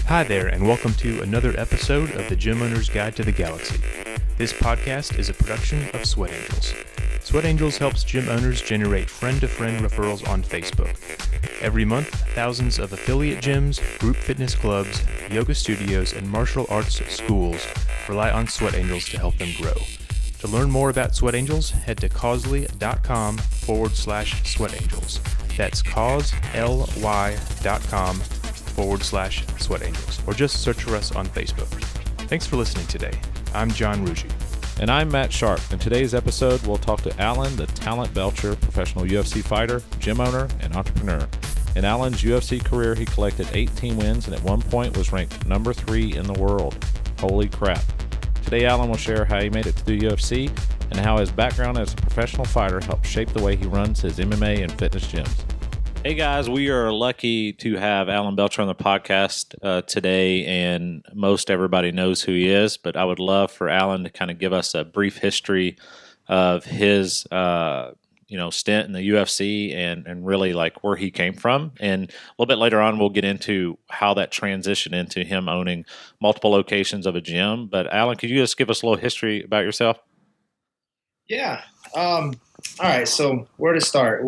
Hi there, and welcome to another episode of the Gym Owner's Guide to the Galaxy. This podcast is a production of Sweat Angels. Sweat Angels helps gym owners generate friend-to-friend referrals on Facebook. Every month, thousands of affiliate gyms, group fitness clubs, yoga studios, and martial arts schools rely on Sweat Angels to help them grow. To learn more about Sweat Angels, head to causley.com/Sweat Angels. That's causelY.com/Sweat Angels, or just search for us on Facebook. Thanks for listening today. I'm John Ruggi. And I'm Matt Sharp. In today's episode, we'll talk to Alan, the Alan Belcher, professional UFC fighter, gym owner, and entrepreneur. In Alan's UFC career, he collected 18 wins and at one point was ranked number 3 in the world. Holy crap. Today, Alan will share how he made it to the UFC and how his background as a professional fighter helped shape the way he runs his MMA and fitness gyms. Hey guys, we are lucky to have Alan Belcher on the podcast today, and most everybody knows who he is, but I would love for Alan to kind of give us a brief history of his stint in the UFC and really like where he came from. And a little bit later on, we'll get into how that transitioned into him owning multiple locations of a gym. But Alan, could you just give us a little history about yourself? Yeah. All right. So where to start?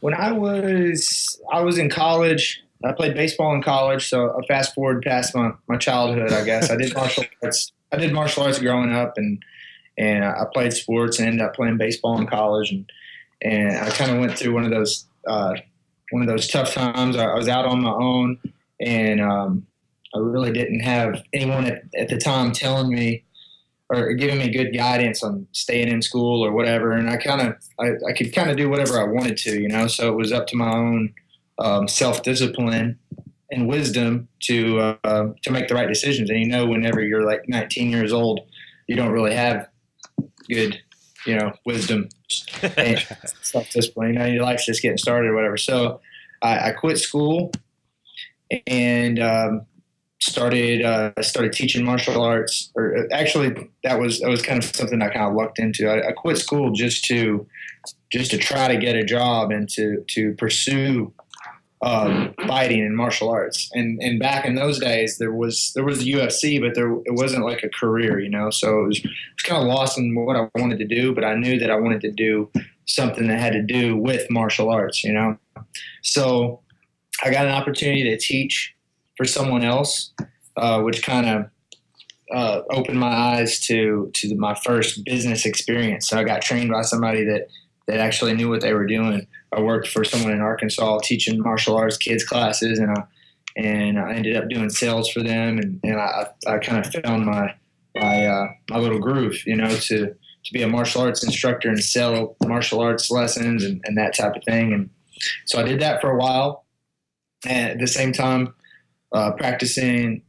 When I was in college, I played baseball in college. So I fast forward past my childhood, I guess. I did martial arts. I did martial arts growing up, and I played sports and ended up playing baseball in college. And I kind of went through one of those tough times. I was out on my own, and I really didn't have anyone at the time telling me or giving me good guidance on staying in school or whatever. And I could kind of do whatever I wanted to, so it was up to my own self-discipline and wisdom to make the right decisions. And whenever you're like 19 years old, you don't really have good, wisdom and self-discipline. Your life's just getting started or whatever. So I quit school and started teaching martial arts, or actually that was kind of something I kind of lucked into. I quit school just to try to get a job and to pursue fighting and martial arts. And back in those days, there was the UFC, but it wasn't like a career, So it was kind of lost in what I wanted to do, but I knew that I wanted to do something that had to do with martial arts, So I got an opportunity to teach for someone else, which kind of opened my eyes to my first business experience. So I got trained by somebody that actually knew what they were doing. I worked for someone in Arkansas teaching martial arts kids classes, and I ended up doing sales for them, and I kind of found my little groove, to be a martial arts instructor and sell martial arts lessons and that type of thing. And so I did that for a while, and at the same time, practicing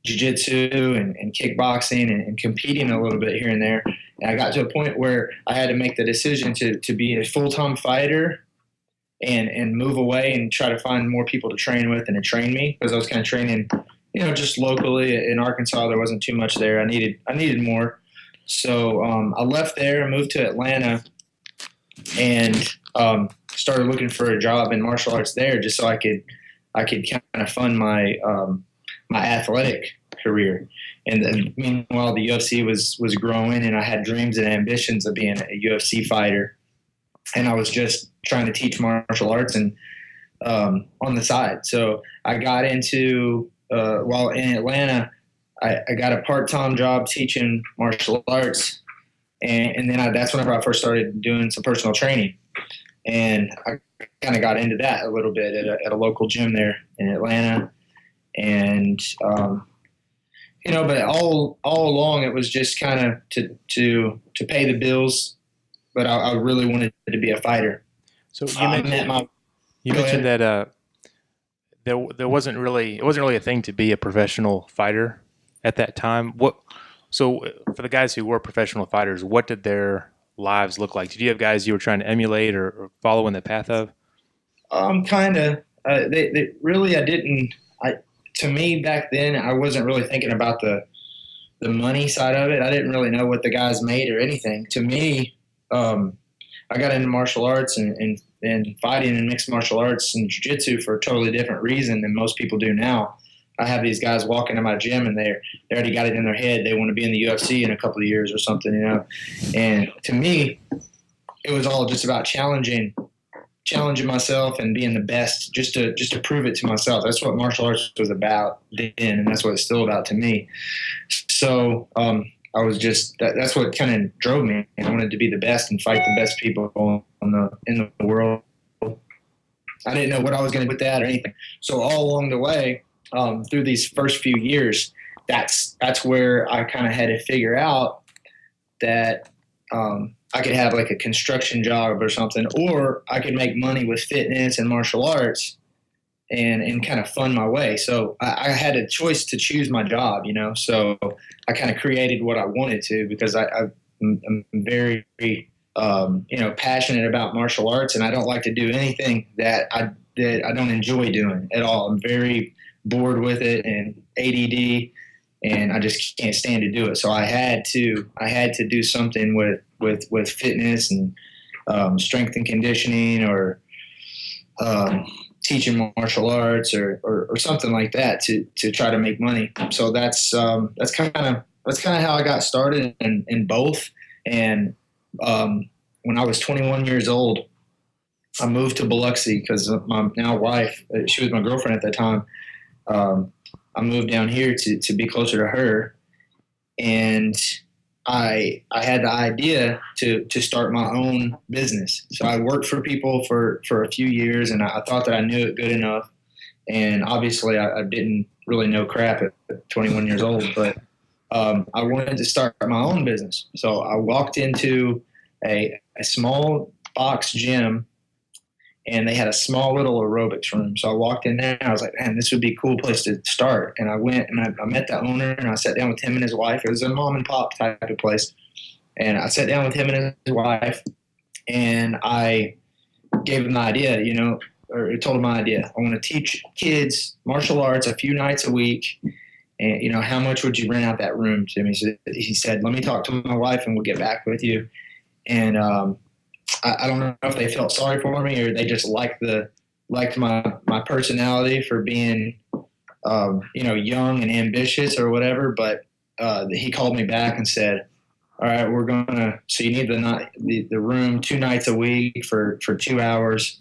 jiu-jitsu and kickboxing and competing a little bit here and there. And I got to a point where I had to make the decision to be a full-time fighter and move away and try to find more people to train with and to train me, because I was kind of training, just locally in Arkansas. There wasn't too much there. I needed more. So I left there and moved to Atlanta and started looking for a job in martial arts there, just so I could kind of fund my athletic career. And then, meanwhile, the UFC was growing, and I had dreams and ambitions of being a UFC fighter. And I was just trying to teach martial arts and on the side. So I got into while in Atlanta, I got a part-time job teaching martial arts, and then that's whenever I first started doing some personal training. And I kind of got into that a little bit at a local gym there in Atlanta. And, but all along it was just kind of to pay the bills, but I really wanted to be a fighter. So you mentioned that there wasn't really a thing to be a professional fighter at that time. So for the guys who were professional fighters, what did their lives look like? Did you have guys you were trying to emulate or follow in the path of? Kind of. They really, I didn't. To me, back then, I wasn't really thinking about the money side of it. I didn't really know what the guys made or anything. To me, I got into martial arts and fighting and mixed martial arts and jiu-jitsu for a totally different reason than most people do now. I have these guys walk into my gym and they already got it in their head. They want to be in the UFC in a couple of years or something, you know? And to me, it was all just about challenging myself and being the best, just to prove it to myself. That's what martial arts was about then, and that's what it's still about to me. So I was that's what kind of drove me. I wanted to be the best and fight the best people in the world. I didn't know what I was going to do with that or anything. So all along the way, through these first few years, that's where I kind of had to figure out that I could have like a construction job or something, or I could make money with fitness and martial arts and kind of fund my way. So I had a choice to choose my job, you know. So I kind of created what I wanted to, because I'm very, passionate about martial arts, and I don't like to do anything that I don't enjoy doing at all. I'm very bored with it and ADD, and I just can't stand to do it. So I had to do something with fitness and strength and conditioning, or teaching martial arts or something like that to try to make money. So that's kind of how I got started in both. And when I was 21 years old, I moved to Biloxi because my now wife, she was my girlfriend at the time. I moved down here to be closer to her, and I had the idea to start my own business. So I worked for people for a few years, and I thought that I knew it good enough. And obviously I didn't really know crap at 21 years old, but I wanted to start my own business. So I walked into a small box gym, and they had a small little aerobics room. So I walked in there and I was like, man, this would be a cool place to start. And I went and I met the owner, and I sat down with him and his wife. It was a mom and pop type of place. And I sat down with him and his wife, and I gave him the idea, or told him my idea. I want to teach kids martial arts a few nights a week. And, how much would you rent out that room to me? So he said, let me talk to my wife and we'll get back with you. And, I don't know if they felt sorry for me or they just liked my personality for being, young and ambitious or whatever. But he called me back and said, all right, so you need the room 2 nights a week for 2 hours.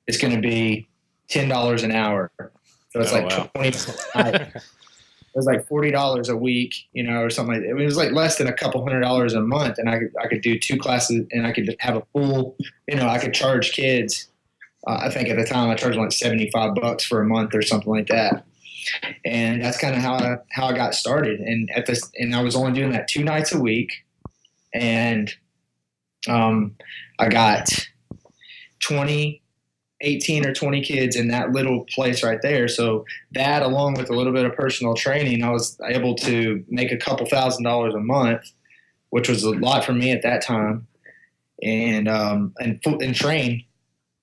It's going to be $10 an hour. So it's $20. It was like $40 a week, or something like that. It was like less than a couple $100 a month, and I could do 2 classes, and I could have a full, I could charge kids. I think at the time I charged like $75 for a month or something like that, and that's kind of how I got started. And I was only doing that 2 nights a week, and I got 18 or 20 kids in that little place right there. So that, along with a little bit of personal training, I was able to make a couple $1,000s a month, which was a lot for me at that time. And train,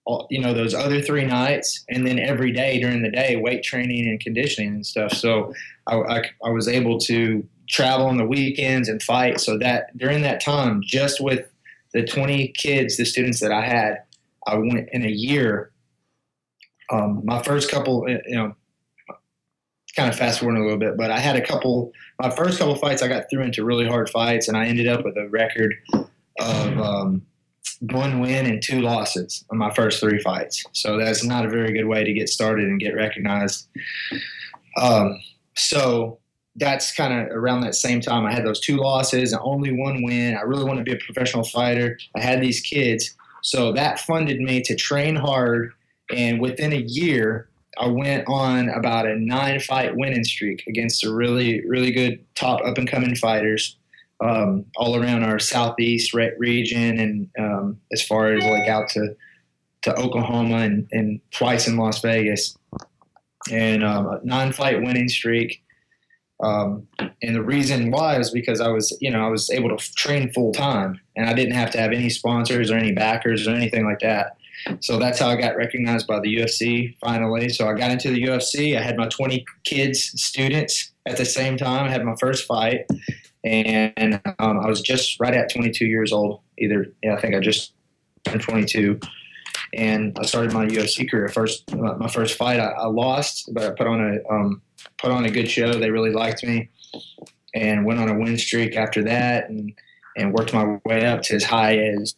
those other 3 nights, and then every day during the day, weight training and conditioning and stuff. So I was able to travel on the weekends and fight. So that during that time, just with the 20 kids, the students that I had, I went in a year. My first couple, kind of fast forwarding a little bit, but I had my first couple fights, I got through into really hard fights, and I ended up with a record of 1 win and 2 losses on my first 3 fights. So that's not a very good way to get started and get recognized. So that's kind of around that same time. I had those 2 losses and only 1 win. I really wanted to be a professional fighter. I had these kids. So that funded me to train hard, and within a year, I went on about a 9-fight winning streak against a really, really good top up-and-coming fighters all around our southeast region, and as far as like out to Oklahoma and twice in Las Vegas, and a 9-fight winning streak. And the reason why was because I was able to train full time, and I didn't have to have any sponsors or any backers or anything like that. So that's how I got recognized by the UFC finally. So I got into the UFC. I had my 20 students at the same time. I had my first fight, and I was just right at 22 years old. I think I just turned 22. And I started my UFC career. My first fight, I lost, but I put on put on a good show. They really liked me, and went on a win streak after that, and worked my way up to as high as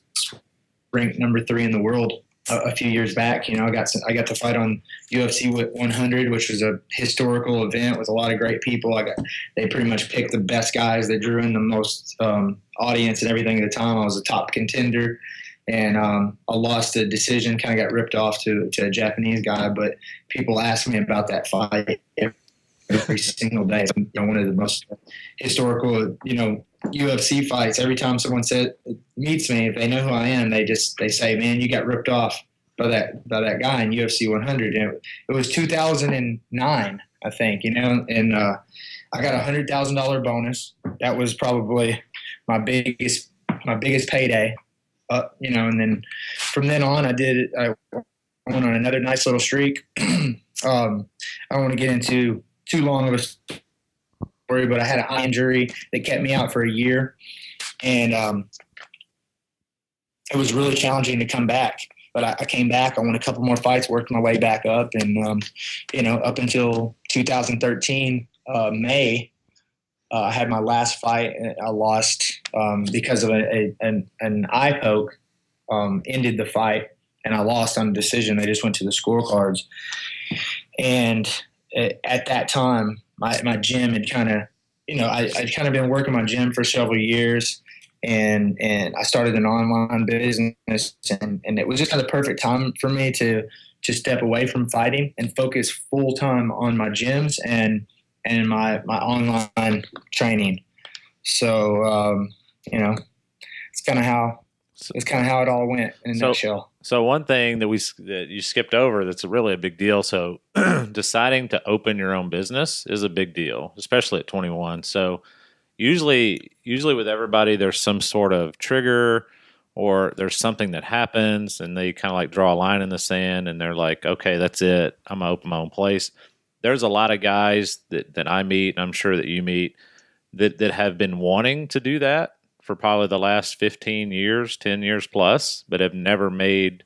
ranked number 3 in the world a few years back. You know, I got to fight on UFC 100, which was a historical event with a lot of great people. They pretty much picked the best guys. They drew in the most audience and everything at the time. I was a top contender, and I lost a decision, kind of got ripped off to a Japanese guy. But people ask me about that fight every single day. It's one of the most historical, UFC fights. Every time someone meets me, if they know who I am, they say, "Man, you got ripped off by that guy in UFC 100." And it was 2009, I think, and I got $100,000 bonus. That was probably my biggest payday, and then from then on, I went on another nice little streak. I don't want to get into too long of a story, but I had an eye injury that kept me out for a year, and it was really challenging to come back. But I came back. I won a couple more fights, worked my way back up, and up until 2013 May, I had my last fight. I lost because of an eye poke. Ended the fight, and I lost on decision. They just went to the scorecards, and at that time, my gym had kind of, I'd kind of been working my gym for several years, and I started an online business, and it was just kind of the perfect time for me to step away from fighting and focus full time on my gyms and my online training. So, it's kind of how it all went in a nutshell. So one thing that you skipped over that's really a big deal. So deciding to open your own business is a big deal, especially at 21. So usually with everybody, there's some sort of trigger or there's something that happens and they kind of like draw a line in the sand and they're like, okay, that's it. I'm going to open my own place. There's a lot of guys that I meet, and I'm sure that you meet, that have been wanting to do that for probably the last 15 years, 10 years plus, but have never made,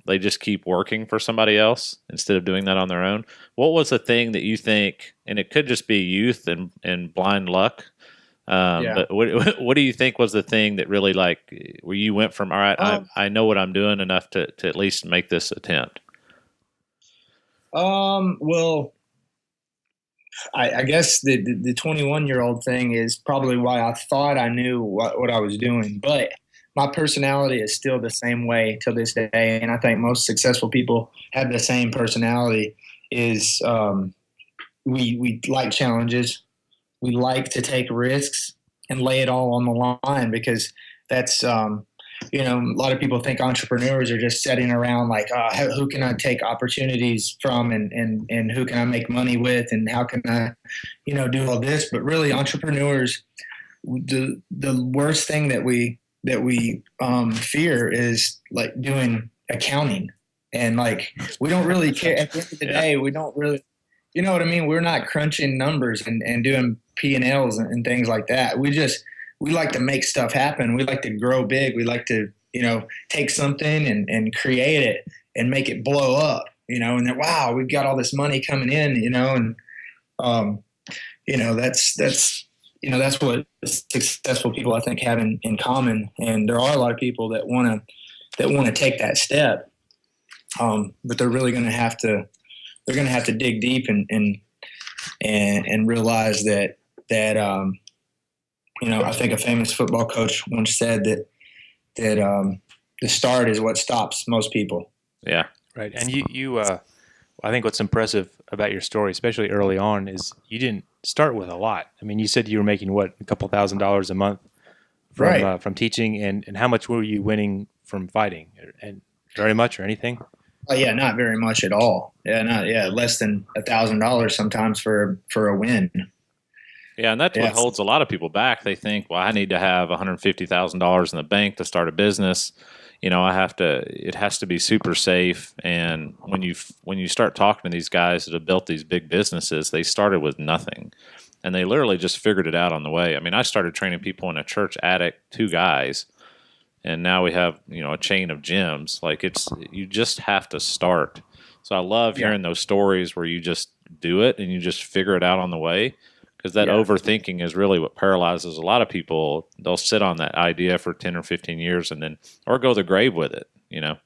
they just keep working for somebody else instead of doing that on their own. What was the thing that you think, and it could just be youth and blind luck, but what do you think was the thing that really where you went from, all right, I know what I'm doing enough to at least make this attempt? Well, I guess the 21-year-old thing is probably why I thought I knew what I was doing, but my personality is still the same way till this day. And I think most successful people have the same personality. Is we like challenges. We like to take risks and lay it all on the line, because that's, a lot of people think entrepreneurs are just sitting around like, who can I take opportunities from and who can I make money with and how can I, do all this. But really, entrepreneurs, the worst thing that we fear is like doing accounting. And like, we don't really care at the end of the day. We don't really, you know what I mean? We're not crunching numbers and doing P&Ls and things like that. We like to make stuff happen. We like to grow big. We like to, take something and create it and make it blow up, and then, wow, we've got all this money coming in, that's what successful people, I think, have in common. And there are a lot of people that want to take that step. But they're really going to have to dig deep and realize that I think a famous football coach once said that the start is what stops most people. Yeah. Right. And you I think what's impressive about your story, especially early on, is you didn't start with a lot. I mean, you said you were making a couple $1,000s a month from teaching, and how much were you winning from fighting? And very much or anything? Yeah, not very much at all. Less than $1,000 sometimes for a win. Yeah, and that's what holds a lot of people back. They think, well, I need to have $150,000 in the bank to start a business. It has to be super safe. And when you start talking to these guys that have built these big businesses, they started with nothing. And they literally just figured it out on the way. I mean, I started training people in a church attic, 2 guys, and now we have, a chain of gyms. Like, you just have to start. So I love hearing those stories where you just do it and you just figure it out on the way, because that overthinking is really what paralyzes a lot of people. They'll sit on that idea for 10 or 15 years and then, or go to the grave with it, you know?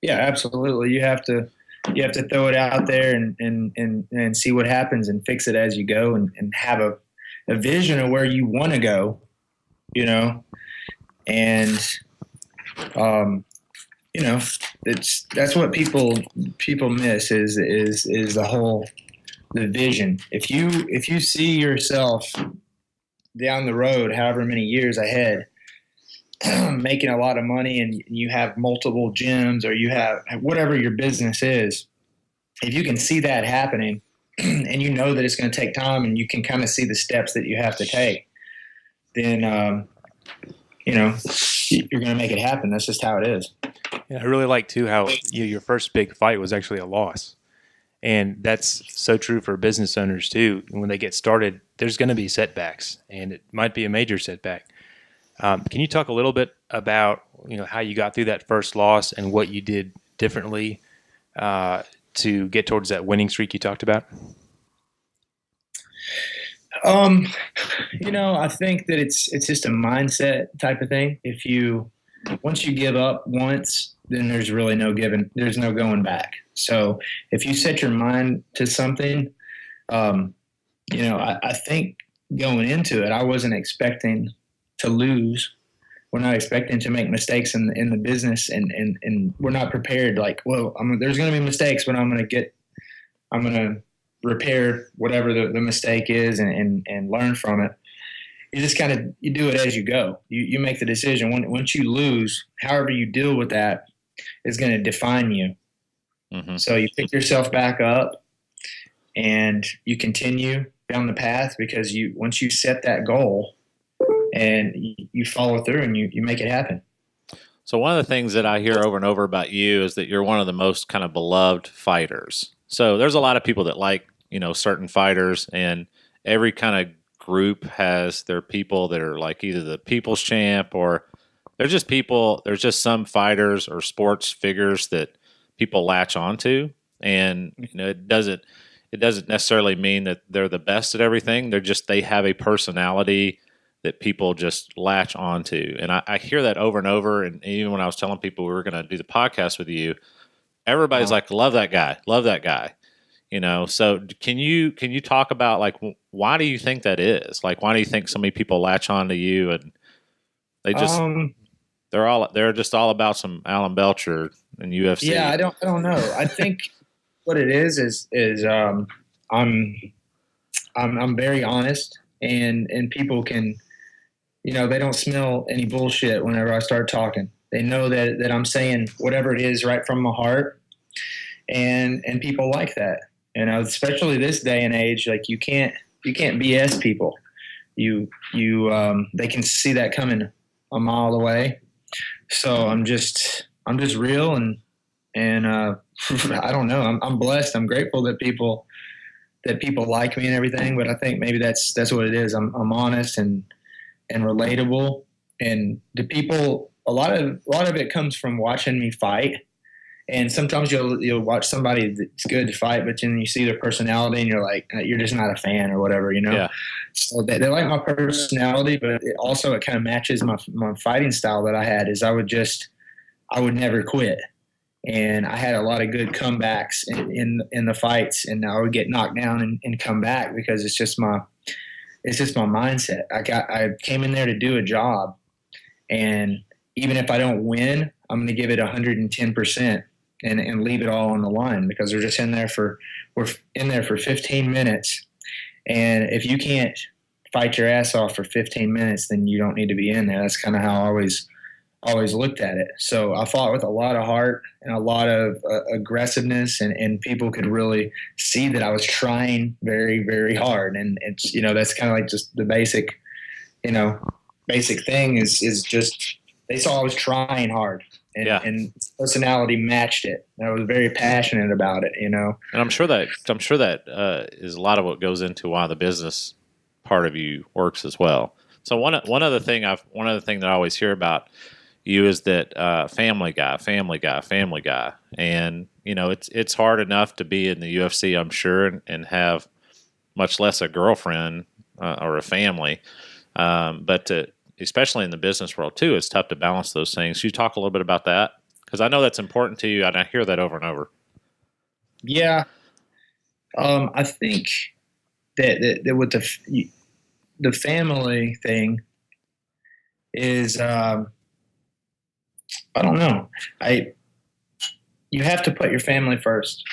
Yeah, absolutely. You have to throw it out there and see what happens and fix it as you go, and have a vision of where you want to go, you know, and, you know, that's what people miss is the vision. If you see yourself down the road, however many years ahead, making a lot of money, and you have multiple gyms, or you have whatever your business is, if you can see that happening and you know that it's going to take time, and you can kind of see the steps that you have to take, then, you know, you're going to make it happen. That's just how it is. Yeah, I really like too how your first big fight was actually a loss. And that's so true for business owners too. When they get started, there's going to be setbacks, and it might be a major setback. Can you talk a little bit about, you know, how you got through that first loss and what you did differently to get towards that winning streak you talked about? You know, I think that it's just a mindset type of thing. Once you give up once, then there's really there's no going back. So if you set your mind to something, you know, I think going into it, I wasn't expecting to lose. We're not expecting to make mistakes in the business, and we're not prepared. Like, well, there's going to be mistakes, but I'm going to repair whatever the mistake is and learn from it. You just you do it as you go. You make the decision. Once you lose, however you deal with that is going to define you. Mm-hmm. So you pick yourself back up and you continue down the path, because once you set that goal and you follow through and you make it happen. So one of the things that I hear over and over about you is that you're one of the most kind of beloved fighters. So there's a lot of people that like, you know, certain fighters, and every kind of group has their people that are like either the people's champ, or there's just some fighters or sports figures that people latch onto. And, you know, it doesn't necessarily mean that they're the best at everything. They have a personality that people just latch onto. And I hear that over and over. And even when I was telling people we were going to do the podcast with you, everybody's like, love that guy. You know, so can you talk about, like, why do you think that is? Like, why do you think so many people latch on to you, and they just they're just all about some Alan Belcher and UFC? Yeah, I don't know. I think what it is I'm very honest, and people can, you know, they don't smell any bullshit whenever I start talking. They know that I'm saying whatever it is right from my heart, and people like that. You know, especially this day and age, like you can't BS people. They can see that coming a mile away. So I'm just real, and I don't know. I'm blessed. I'm grateful that people like me and everything. But I think maybe that's what it is. I'm honest and relatable, and the people. A lot of it comes from watching me fight. And sometimes you'll watch somebody that's good to fight, but then you see their personality and you're like, you're just not a fan or whatever, you know? Yeah. So they like my personality, but it kind of matches my fighting style that I had. Is I would never quit. And I had a lot of good comebacks in the fights, and I would get knocked down and come back, because it's just my mindset. I came in there to do a job, and even if I don't win, I'm going to give it 110%. And leave it all on the line, because we're in there for 15 minutes. And if you can't fight your ass off for 15 minutes, then you don't need to be in there. That's kind of how I always looked at it. So I fought with a lot of heart and a lot of aggressiveness, and people could really see that I was trying very, very hard. And it's, you know, that's kind of like just the basic thing is just, they saw I was trying hard. And personality matched it. And I was very passionate about it, you know. And I'm sure that is a lot of what goes into why the business part of you works as well. So one other thing that I always hear about you as that family guy. And, you know, it's hard enough to be in the UFC, I'm sure, and have much less a girlfriend or a family. But especially in the business world, too, it's tough to balance those things. You talk a little bit about that? Because I know that's important to you, and I hear that over and over. Yeah. I think that with the family thing is, I don't know. You have to put your family first.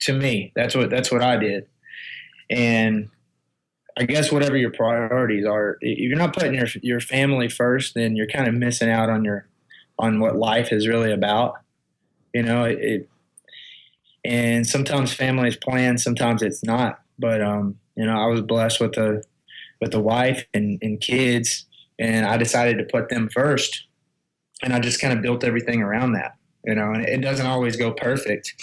To me, that's what I did. And I guess whatever your priorities are, if you're not putting your family first, then you're kind of missing out on what life is really about. You know, and sometimes family is planned, sometimes it's not. But you know, I was blessed with a wife and kids, and I decided to put them first, and I just kind of built everything around that. You know, and it doesn't always go perfect.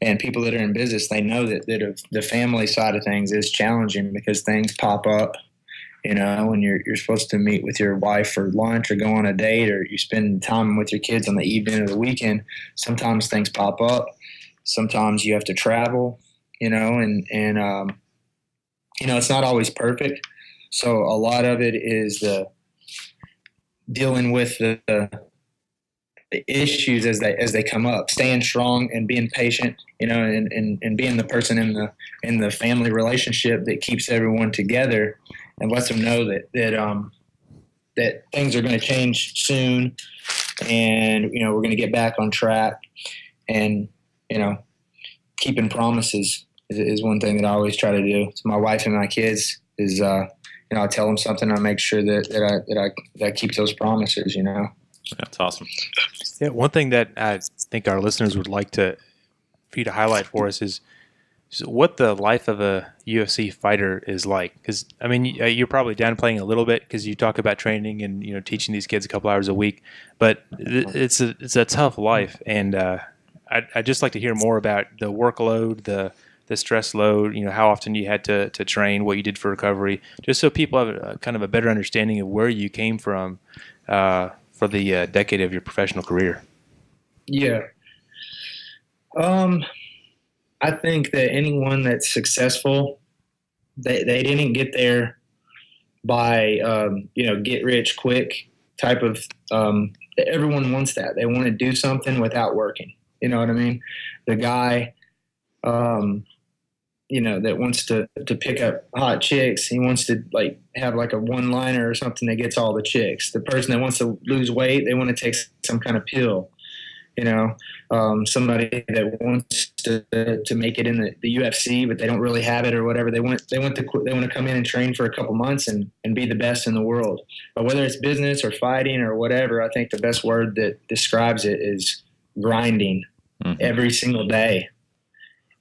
And people that are in business, they know that the family side of things is challenging because things pop up. You know, when you're supposed to meet with your wife for lunch or go on a date, or you spend time with your kids on the evening or the weekend, sometimes things pop up. Sometimes you have to travel, you know, and you know, it's not always perfect. So a lot of it is dealing with the issues as they come up, staying strong and being patient, you know, and being the person in the family relationship that keeps everyone together and lets them know that things are going to change soon, and you know, we're going to get back on track. And you know, keeping promises is one thing that I always try to do to my wife and my kids. Is you know, I tell them something, I make sure that I keep those promises. You know. That's awesome. Yeah, one thing that I think our listeners would like for you to highlight for us is what the life of a UFC fighter is like. Because I mean, you're probably downplaying a little bit because you talk about training and, you know, teaching these kids a couple hours a week, but it's a tough life, and I'd just like to hear more about the workload, the stress load. You know, how often you had to train, what you did for recovery, just so people have a kind of a better understanding of where you came from for the decade of your professional career. Yeah. I think that anyone that's successful, they didn't get there by, you know, get rich quick type of, everyone wants that. They want to do something without working. You know what I mean? The guy, you know, that wants to pick up hot chicks, he wants to like have like a one-liner or something that gets all the chicks. The person that wants to lose weight, they want to take some kind of pill. You know, somebody that wants to make it in the UFC, but they don't really have it or whatever. They want to come in and train for a couple months and be the best in the world. But whether it's business or fighting or whatever, I think the best word that describes it is grinding every single day.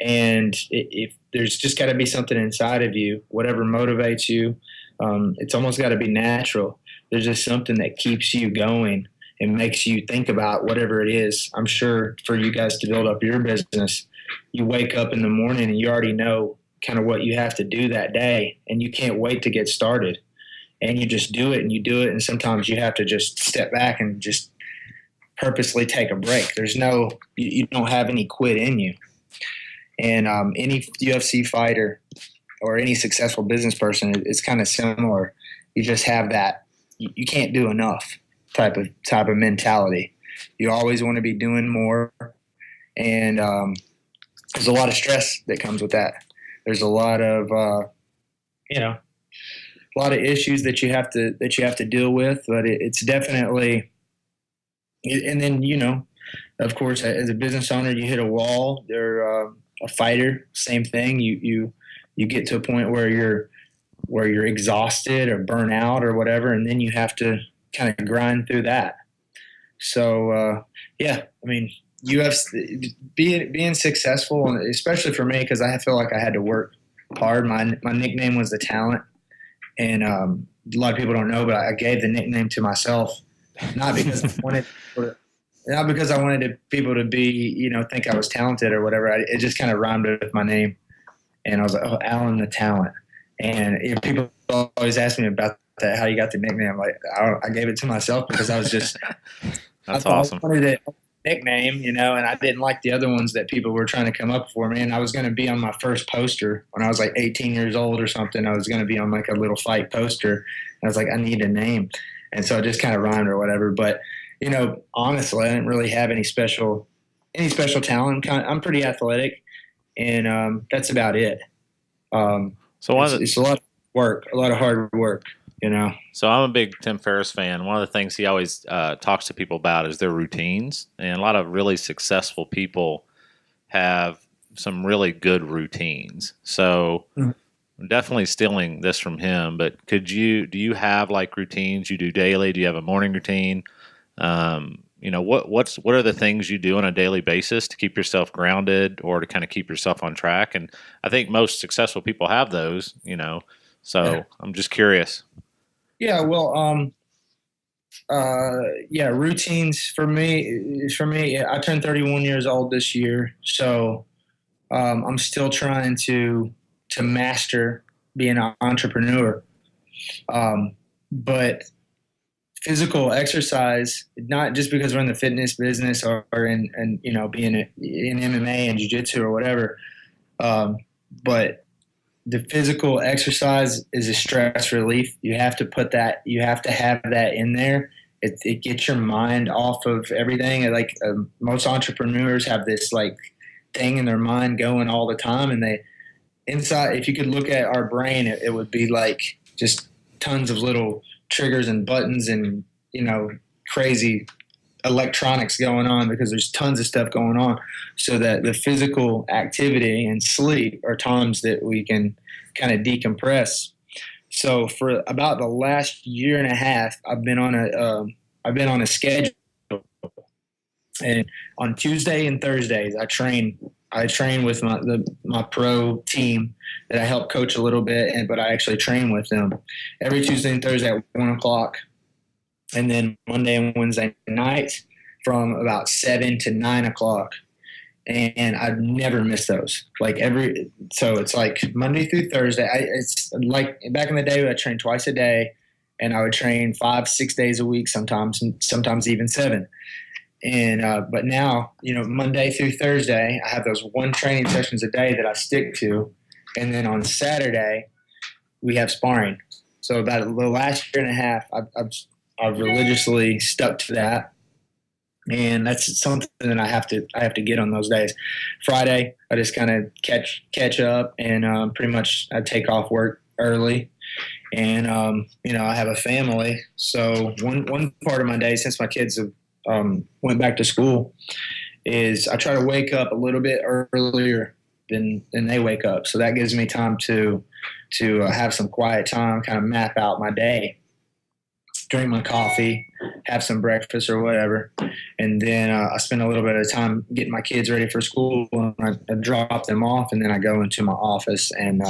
And if there's just got to be something inside of you, whatever motivates you, it's almost got to be natural. There's just something that keeps you going and makes you think about whatever it is. I'm sure for you guys to build up your business, you wake up in the morning and you already know kind of what you have to do that day, and you can't wait to get started. And you just do it and you do it. And sometimes you have to just step back and just purposely take a break. You don't have any quit in you. And any UFC fighter or any successful business person, it's kind of similar. You just have that, you can't do enough type of mentality. You always want to be doing more. And there's a lot of stress that comes with that. There's a lot of, you know, a lot of issues that you have to deal with, but it's definitely, and then, you know, of course, as a business owner, you hit a wall. You're a fighter, same thing. You get to a point where you're exhausted or burnt out or whatever, and then you have to kind of grind through that. So yeah, I mean, UFC being successful, and especially for me, because I feel like I had to work hard. My nickname was the Talent, and a lot of people don't know, but I gave the nickname to myself, not because I wanted people to be, you know, think I was talented or whatever. It just kind of rhymed with my name, and I was like, oh, Alan the Talent. And you know, people always ask me about that, how you got the nickname. Like, I gave it to myself because I was just, That's I awesome. wanted a nickname, and I didn't like the other ones that people were trying to come up for me. And I was going to be on my first poster when I was like 18 years old or something. I was going to be on like a little fight poster. And I was like, I need a name. And so it just kind of rhymed or whatever. But, honestly, I didn't really have any special talent. I'm pretty athletic, and that's about it. So it's a lot of work, a lot of hard work, So I'm a big Tim Ferriss fan. One of the things he always talks to people about is their routines, and a lot of really successful people have some really good routines. So I'm definitely stealing this from him. But do you have like routines you do daily? Do you have a morning routine? What are the things you do on a daily basis to keep yourself grounded or to kind of keep yourself on track? And I think most successful people have those, So Yeah. I'm just curious. Yeah, well, routines for me, I turned 31 years old this year, so I'm still trying to master being an entrepreneur. But physical exercise, not just because we're in the fitness business or in being in MMA and jiu-jitsu or whatever, but the physical exercise is a stress relief. You have to have that in there. It gets your mind off of everything. Like most entrepreneurs have this like thing in their mind going all the time, and if you could look at our brain, it would be like just tons of little triggers and buttons and crazy electronics going on because there's tons of stuff going on. So that the physical activity and sleep are times that we can kind of decompress. So for about the last year and a half, I've been on a schedule, and on Tuesday and Thursdays I train with my pro team that I help coach a little bit, but I actually train with them every Tuesday and Thursday at 1:00. And then Monday and Wednesday nights from about 7 to 9 o'clock. And I've never missed those. So it's like Monday through Thursday. It's like back in the day, I trained twice a day, and I would train 5-6 days a week, sometimes even 7. And but now, Monday through Thursday, I have those 1 training sessions a day that I stick to, and then on Saturday we have sparring. So about the last year and a half, I've religiously stuck to that, and that's something that I have to get on those days. Friday, I just kind of catch up, and pretty much I take off work early, and I have a family, so one part of my day, since my kids have went back to school, is I try to wake up a little bit earlier than they wake up, so that gives me time to have some quiet time, kind of map out my day, drink my coffee, have some breakfast or whatever, and then I spend a little bit of time getting my kids ready for school, and I drop them off, and then I go into my office, and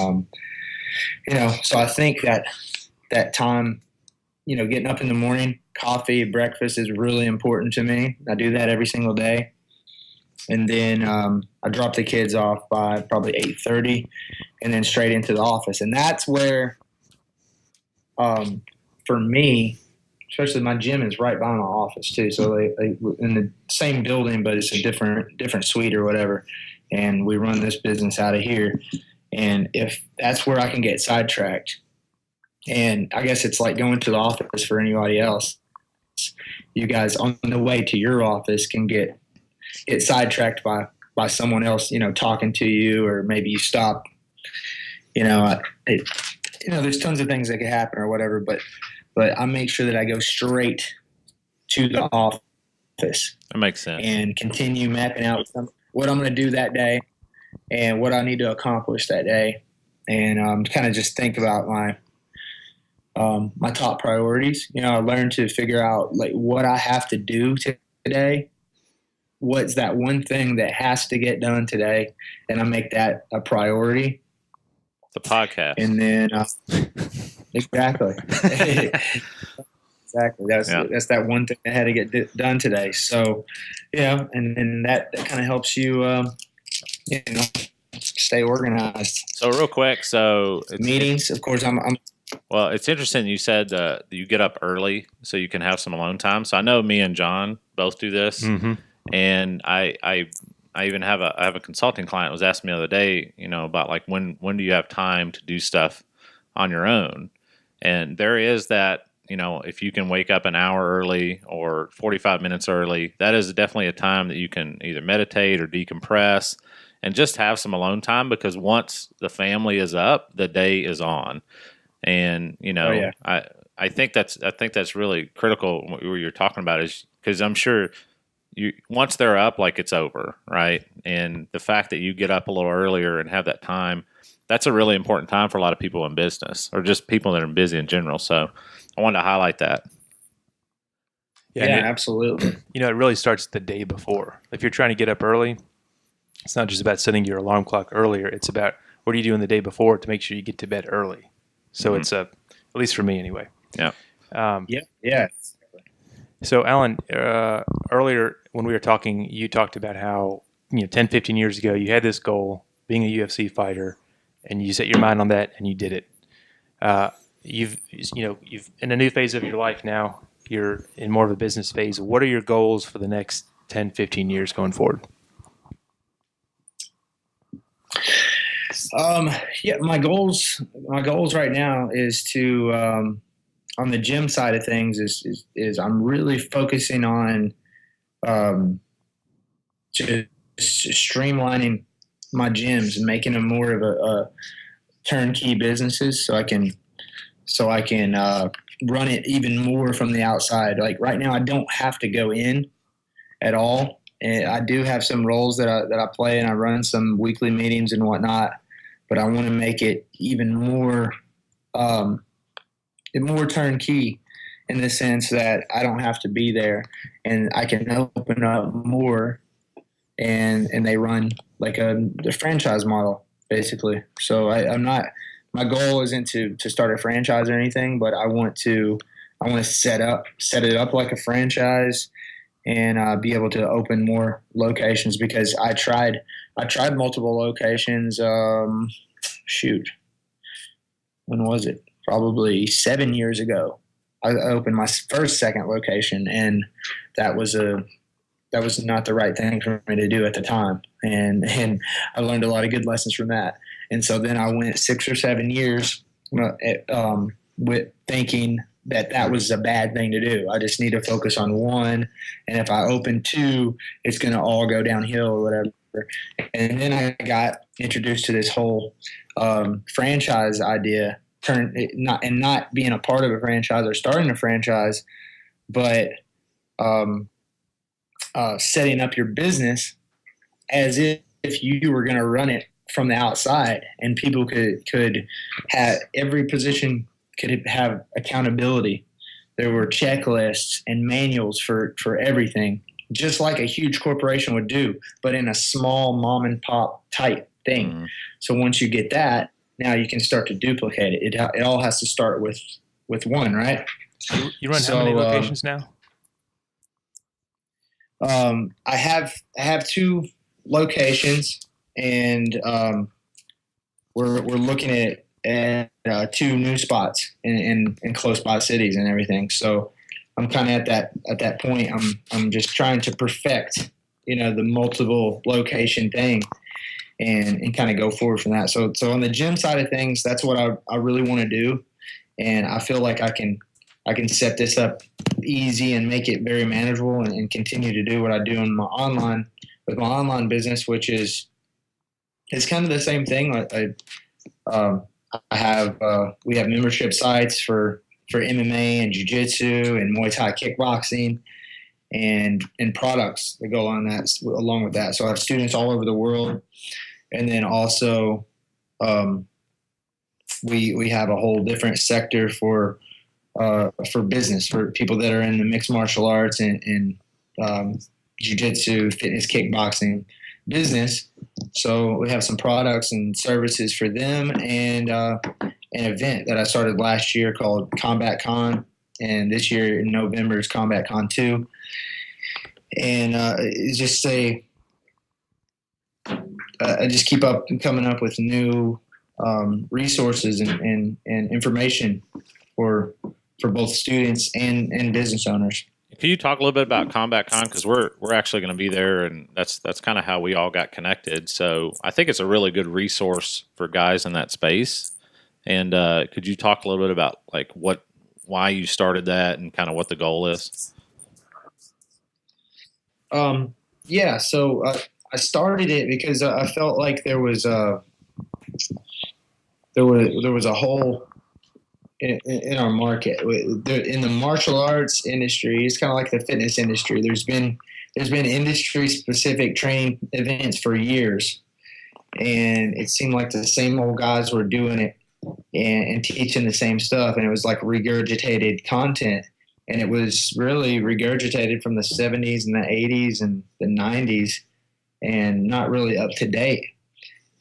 so I think that time, getting up in the morning, coffee, breakfast is really important to me. I do that every single day, and then I drop the kids off by probably 8:30, and then straight into the office, and that's where, for me, especially my gym is right by my office too. So they in the same building, but it's a different suite or whatever. And we run this business out of here. And if that's where I can get sidetracked, and I guess it's like going to the office for anybody else. You guys on the way to your office can get sidetracked by someone else, talking to you, or maybe you stop. There's tons of things that could happen or whatever, but I make sure that I go straight to the office. That makes sense. And continue mapping out what I'm going to do that day and what I need to accomplish that day, and kind of just think about my top priorities. I learned to figure out like what I have to do today. What's that one thing that has to get done today, and I make that a priority. The podcast. And then exactly. Exactly. That's that one thing that had to get done today. So, and that kind of helps you, stay organized. So real quick, Meetings, of course, I'm Well, it's interesting you said you get up early so you can have some alone time. So I know me and John both do this, and I even have a consulting client was asking me the other day, about like when do you have time to do stuff on your own, and there is that. If you can wake up an hour early or 45 minutes early, that is definitely a time that you can either meditate or decompress and just have some alone time, because once the family is up, the day is on. And Oh yeah. I think that's really critical. What you're talking about is because I'm sure once they're up, like, it's over, right? And the fact that you get up a little earlier and have that time, that's a really important time for a lot of people in business or just people that are busy in general. So I wanted to highlight that. Yeah, absolutely. It really starts the day before. If you're trying to get up early, it's not just about setting your alarm clock earlier. It's about what are you doing the day before to make sure you get to bed early. So it's at least for me anyway. Yeah. Yeah. So Alan, earlier when we were talking, you talked about how 10, 15 years ago you had this goal, being a UFC fighter, and you set your mind on that and you did it. You've in a new phase of your life now. You're in more of a business phase. What are your goals for the next 10, 15 years going forward? My goals right now is to, on the gym side of things is I'm really focusing on, just streamlining my gyms and making them more of a turnkey businesses so I can run it even more from the outside. Like right now, I don't have to go in at all. And I do have some roles that I play, and I run some weekly meetings and whatnot. But I want to make it even more turnkey in the sense that I don't have to be there, and I can open up more, and they run like the franchise model basically. So I'm not. My goal isn't to start a franchise or anything, but I want to set it up like a franchise and be able to open more locations, because I tried multiple locations. When was it? Probably 7 years ago. I opened my second location, and that was not the right thing for me to do at the time. And I learned a lot of good lessons from that. And so then I went 6 or 7 years with thinking that was a bad thing to do. I just need to focus on one. And if I open two, it's going to all go downhill or whatever. And then I got introduced to this whole franchise idea, not being a part of a franchise or starting a franchise, but setting up your business as if you were going to run it from the outside, and people could have every position could have accountability. There were checklists and manuals for everything, just like a huge corporation would do, but in a small mom and pop type thing. Mm-hmm. So once you get that, now you can start to duplicate it. It all has to start with one, right? You run how many locations now? I have 2 locations, and we're looking at 2 new spots in close by cities and everything. So I'm kind of at that point. I'm just trying to perfect, the multiple location thing, and kind of go forward from that. So on the gym side of things, that's what I really want to do, and I feel like I can set this up easy and make it very manageable, and continue to do what I do in my online business, which is kind of the same thing. We have membership sites for MMA and Jiu-jitsu and Muay Thai kickboxing, and products that go on that along with that. So I have students all over the world, and then also we have a whole different sector for business, for people that are in the mixed martial arts and jiu-jitsu, fitness, kickboxing business. So we have some products and services for them, and an event that I started last year called CombatCon, and this year in November is CombatCon 2. And I just keep coming up with new resources and information for both students and business owners. Can you talk a little bit about CombatCon? Because we're actually going to be there, and that's kind of how we all got connected. So I think it's a really good resource for guys in that space. And could you talk a little bit about like why you started that and kind of what the goal is? Yeah, so I started it because I felt like there was a hole in our market. In the martial arts industry, it's kind of like the fitness industry. There's been industry specific training events for years, and it seemed like the same old guys were doing it and teaching the same stuff, and it was like regurgitated content. And it was really regurgitated from the 70s and the 80s and the 90s and not really up to date.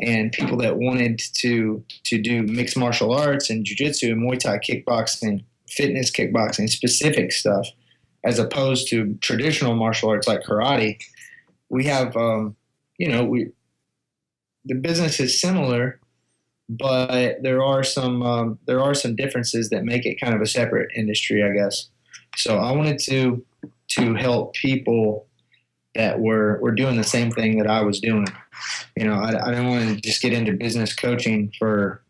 And people that wanted to do mixed martial arts and jiu-jitsu and Muay Thai kickboxing, fitness kickboxing, specific stuff, as opposed to traditional martial arts like karate, we have, the business is similar, but there are some differences that make it kind of a separate industry, I guess. So I wanted to help people that were doing the same thing that I was doing. I didn't want to just get into business coaching for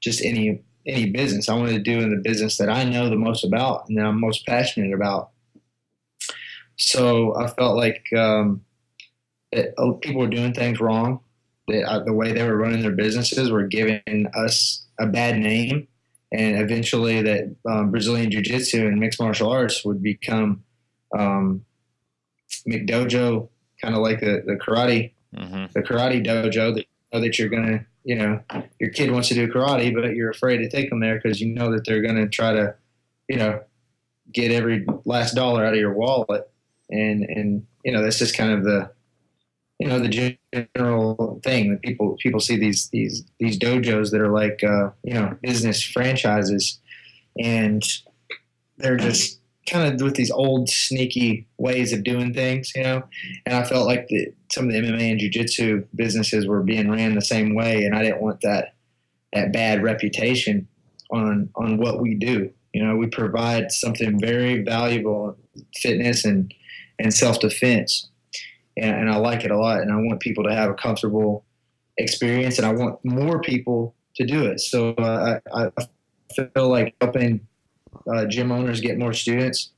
just any business. I wanted to do in the business that I know the most about and that I'm most passionate about. So I felt like that people were doing things wrong. That the way they were running their businesses were giving us a bad name. And eventually that Brazilian Jiu-Jitsu and mixed martial arts would become McDojo, kind of like the karate, the karate dojo that you're going to, your kid wants to do karate, but you're afraid to take them there because you know that they're going to try to, get every last dollar out of your wallet. And that's just kind of the general thing that people see these dojos that are like, business franchises, and they're just kind of with these old sneaky ways of doing things, and I felt like some of the MMA and jiu-jitsu businesses were being ran the same way, and I didn't want that bad reputation on what we do. We provide something very valuable, fitness and self-defense. And I like it a lot, and I want people to have a comfortable experience, and I want more people to do it. So I feel like helping gym owners get more students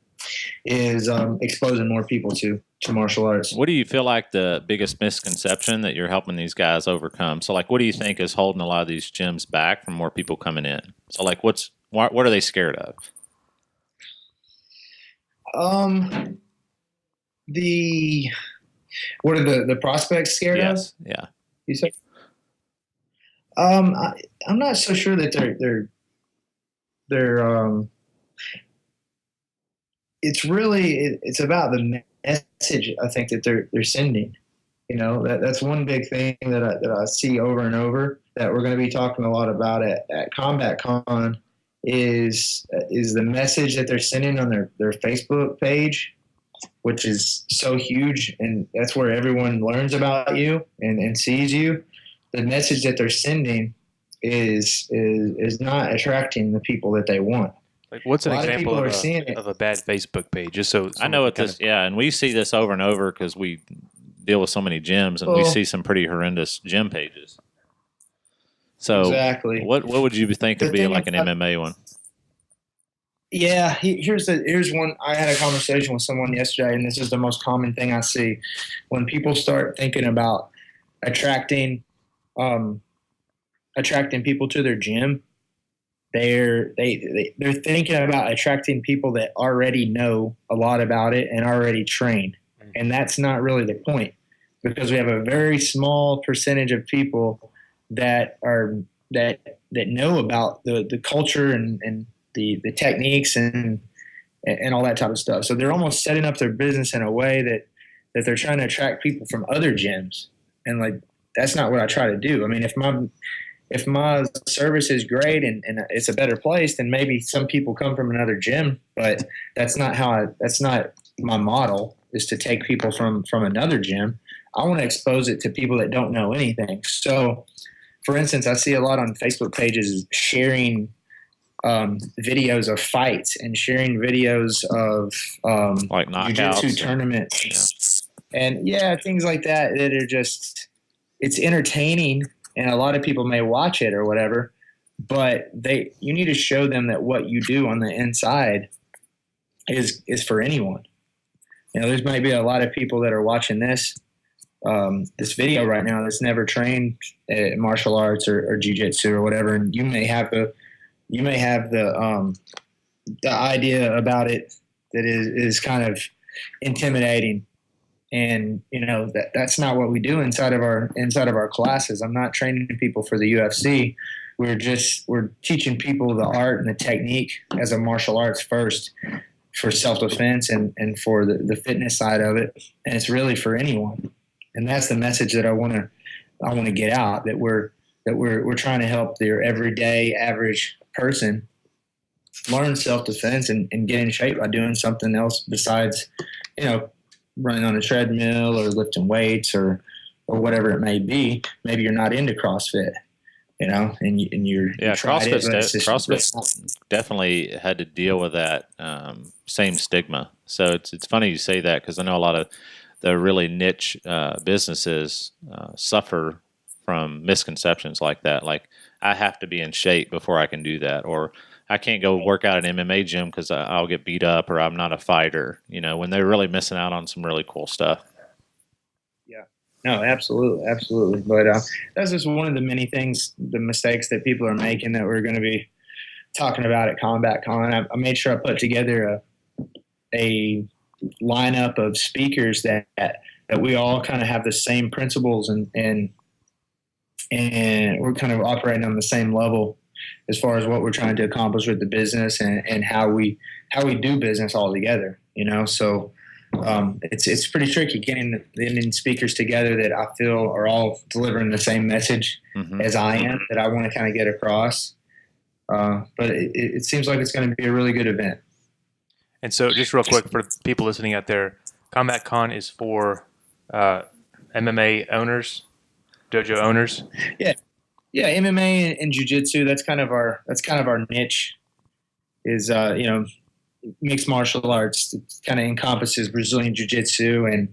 is exposing more people to martial arts. What do you feel like the biggest misconception that you're helping these guys overcome? So, like, what do you think is holding a lot of these gyms back from more people coming in? So, like, what are they scared of? What are the prospects scared of? Yes. Yeah. You said? I'm not so sure that they're it's about the message I think that they're sending. That's one big thing that I see over and over that we're going to be talking a lot about at CombatCon is the message that they're sending on their Facebook page, which is so huge, and that's where everyone learns about you and sees you. The message that they're sending is not attracting the people that they want. Like, what's an example of a bad Facebook page? Just so I know what this, and we see this over and over because we deal with so many gyms, and we see some pretty horrendous gym pages. So, exactly, what would you think would be like an MMA one? Yeah, here's one. I had a conversation with someone yesterday, and this is the most common thing I see when people start thinking about attracting people to their gym. They're thinking about attracting people that already know a lot about it and already train, and that's not really the point, because we have a very small percentage of people that know about the culture and the techniques and all that type of stuff. So they're almost setting up their business in a way that they're trying to attract people from other gyms, and like that's not what I try to do. I mean, if my service is great and it's a better place, then maybe some people come from another gym, but that's not my model, is to take people from another gym. I want to expose it to people that don't know anything. So for instance, I see a lot on Facebook pages sharing videos of fights and sharing videos of like knockouts, jiu-jitsu tournaments, and things like that are just, it's entertaining, and a lot of people may watch it or whatever, but you need to show them that what you do on the inside is for anyone. There's might be a lot of people that are watching this video right now that's never trained martial arts or jiu-jitsu or whatever, and you may have the idea about it that is kind of intimidating, and that's not what we do inside of our classes. I'm not training people for the UFC. We're teaching people the art and the technique as a martial arts first, for self-defense and for the fitness side of it, and it's really for anyone. And that's the message that I want to get out, that we're trying to help their everyday average person learn self-defense and get in shape by doing something else besides, running on a treadmill or lifting weights or whatever it may be. Maybe you're not into CrossFit, and you're CrossFit definitely had to deal with that same stigma. So it's funny you say that, because I know a lot of the really niche businesses suffer from misconceptions like that. Like, I have to be in shape before I can do that, or I can't go work out at an MMA gym because I'll get beat up, or I'm not a fighter, when they're really missing out on some really cool stuff. Yeah, no, absolutely. Absolutely. But that's just one of the many things, the mistakes that people are making, that we're going to be talking about at CombatCon. I made sure I put together a lineup of speakers that we all kind of have the same principles, and we're kind of operating on the same level as far as what we're trying to accomplish with the business and how we do business all together. So it's pretty tricky getting the speakers together that I feel are all delivering the same message as I am, that I want to kind of get across. But it seems like it's going to be a really good event. And so, just real quick for people listening out there, CombatCon is for MMA owners, dojo owners. Yeah, MMA and jiu-jitsu. That's kind of our niche. Is mixed martial arts. It kind of encompasses Brazilian jiu-jitsu and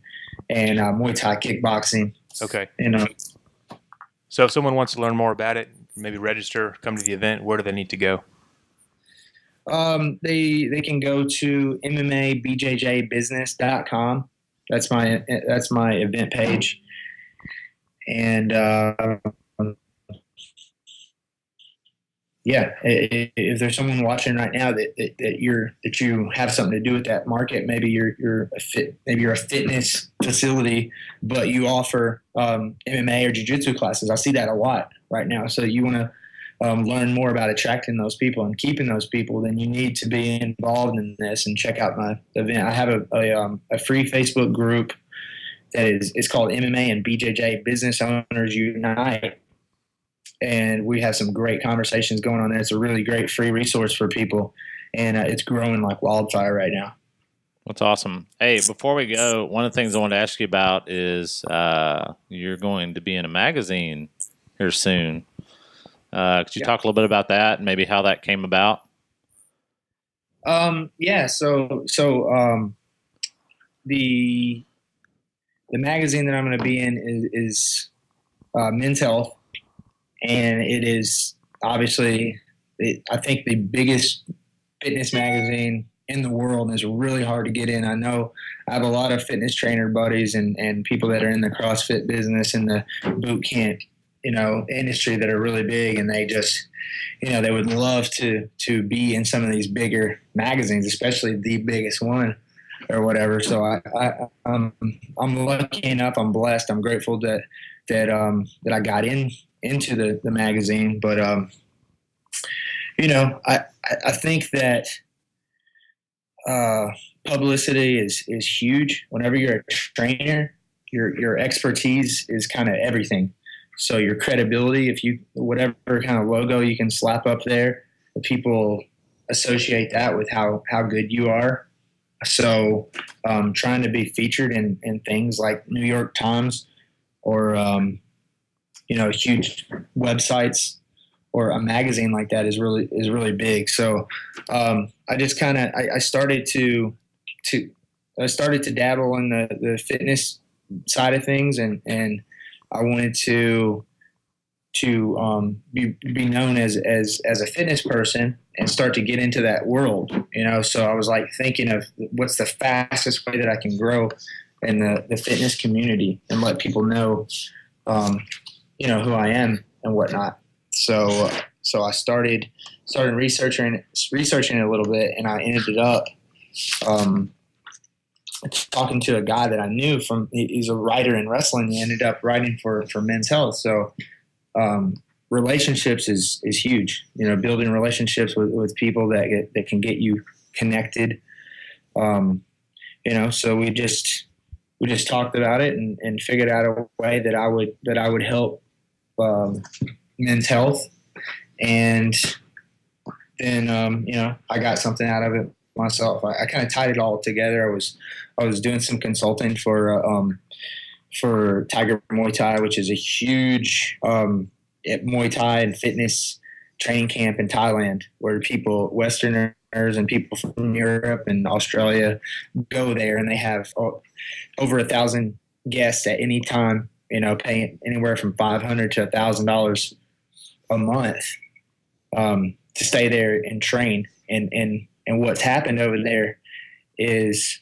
Muay Thai kickboxing. Okay. So, if someone wants to learn more about it, maybe register, come to the event, where do they need to go? They can go to MMA BJJ Business.com. That's my event page. And if there's someone watching right now that you have something to do with that market, maybe you're a fitness facility, but you offer MMA or jiu-jitsu classes. I see that a lot right now. So you want to learn more about attracting those people and keeping those people, then you need to be involved in this and check out my event. I have a free Facebook group that is called MMA and BJJ Business Owners Unite, and we have some great conversations going on there. It's a really great free resource for people, and it's growing like wildfire right now. That's awesome. Hey, before we go, one of the things I wanted to ask you about is you're going to be in a magazine here soon. Could you talk a little bit about that and maybe how that came about? So the magazine that I'm going to be in is Men's Health, and it is obviously, I think, the biggest fitness magazine in the world, and it's really hard to get in. I know I have a lot of fitness trainer buddies and people that are in the CrossFit business and the boot camp industry that are really big, and they just, they would love to be in some of these bigger magazines, especially the biggest one or whatever. So I'm lucky enough, I'm blessed, I'm grateful that I got into the magazine. But I think that publicity is huge. Whenever you're a trainer, your expertise is kind of everything. So your credibility, whatever kind of logo you can slap up there, the people associate that with how good you are. So trying to be featured in things like New York Times or huge websites or a magazine like that is really big. So I just kind of I started to dabble in the fitness side of things, and I wanted to be known as a fitness person and start to get into that world, So I was like thinking of what's the fastest way that I can grow in the fitness community and let people know, who I am and whatnot. So I started researching it a little bit, and I ended up talking to a guy that I knew he's a writer in wrestling. He ended up writing for Men's Health. So relationships is huge, building relationships with people that can get you connected. So we just talked about it and figured out a way that I would help Men's Health. And then, I got something out of it myself. I kind of tied it all together. I was doing some consulting for Tiger Muay Thai, which is a huge Muay Thai and fitness training camp in Thailand, where Westerners and people from Europe and Australia go there, and they have over 1,000 guests at any time, paying anywhere from $500 to $1,000 a month to stay there and train. And what's happened over there is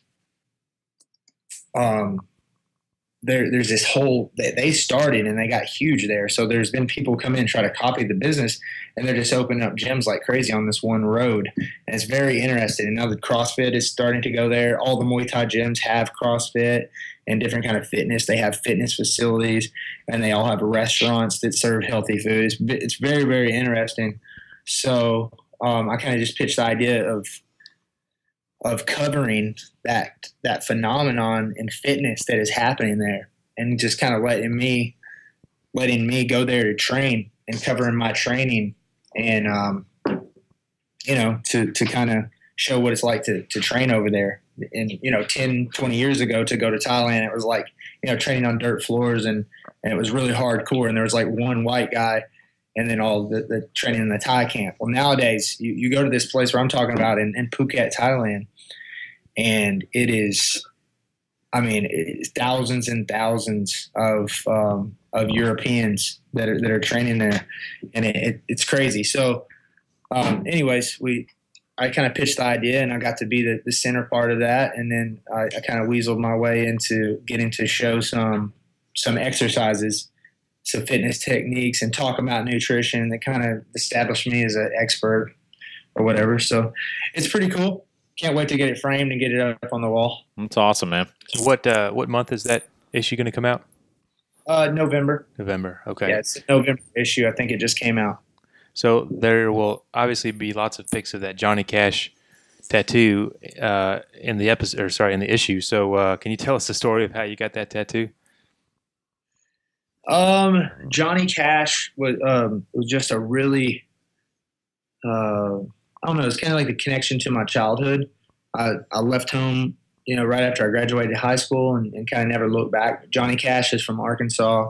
there's this whole that they started and they got huge there. So there's been people come in and try to copy the business, and they're just opening up gyms like crazy on this one road. And it's very interesting. And now the CrossFit is starting to go there. All the Muay Thai gyms have CrossFit and different kind of fitness. They have fitness facilities, and they all have restaurants that serve healthy food. It's very, very interesting. So I kind of just pitched the idea of covering that phenomenon in fitness that is happening there, and just kind of letting me go there to train and covering my training, and to kind of show what it's like to train over there. And 10, 20 years ago, to go to Thailand, it was like training on dirt floors, and it was really hardcore, and there was like one white guy and then all the training in the Thai camp. Well, nowadays you go to this place where I'm talking about in Phuket, Thailand, and it is, it's thousands and thousands of Europeans that are training there, and it's crazy. So, anyways, I kind of pitched the idea, and I got to be the center part of that, and then I kind of weaseled my way into getting to show some exercises, some fitness techniques, and talk about nutrition that kind of established me as an expert or whatever. So it's pretty cool. Can't wait to get it framed and get it up on the wall. That's awesome, man. So what month is that issue going to come out? November. November. Okay. Yeah, it's a November issue. I think it just came out. So there will obviously be lots of pics of that Johnny Cash tattoo in the issue. So can you tell us the story of how you got that tattoo? Johnny Cash was just a really, I don't know, it's kind of like the connection to my childhood. I left home, right after I graduated high school, and kind of never looked back. Johnny Cash is from Arkansas,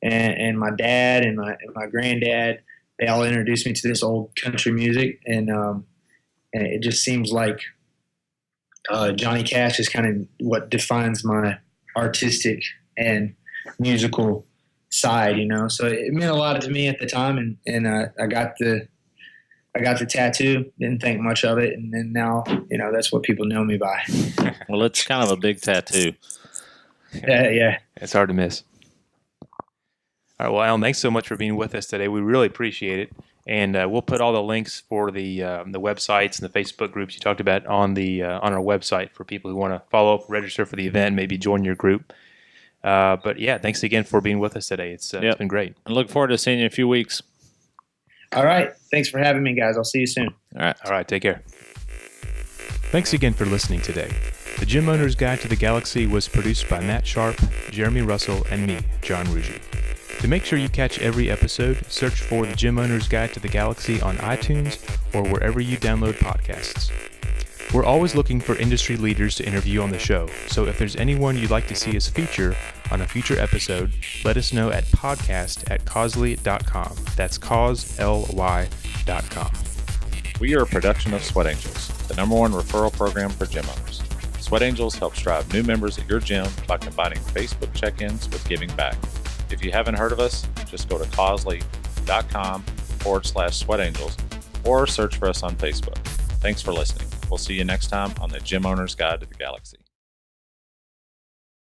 and my dad and my granddad, they all introduced me to this old country music, and it just seems like Johnny Cash is kind of what defines my artistic and musical side, So it meant a lot to me at the time, and I got the tattoo. Didn't think much of it, and then now that's what people know me by. Well, it's kind of a big tattoo. Yeah, it's hard to miss. All right, well, Alan, thanks so much for being with us today. We really appreciate it, and we'll put all the links for the websites and the Facebook groups you talked about on our website for people who want to follow up, register for the event, maybe join your group. But yeah, thanks again for being with us today. It's been great. I look forward to seeing you in a few weeks. All right. Thanks for having me, guys. I'll see you soon. All right. Take care. Thanks again for listening today. The Gym Owner's Guide to the Galaxy was produced by Matt Sharp, Jeremy Russell, and me, John Ruggi. To make sure you catch every episode, search for the Gym Owner's Guide to the Galaxy on iTunes or wherever you download podcasts. We're always looking for industry leaders to interview on the show, so if there's anyone you'd like to see us feature on a future episode, let us know at podcast@causley.com. That's cause.ly.com. We are a production of Sweat Angels, the #1 referral program for gym owners. Sweat Angels helps drive new members at your gym by combining Facebook check-ins with giving back. If you haven't heard of us, just go to causley.com/Sweat Angels or search for us on Facebook. Thanks for listening. We'll see you next time on the Gym Owner's Guide to the Galaxy.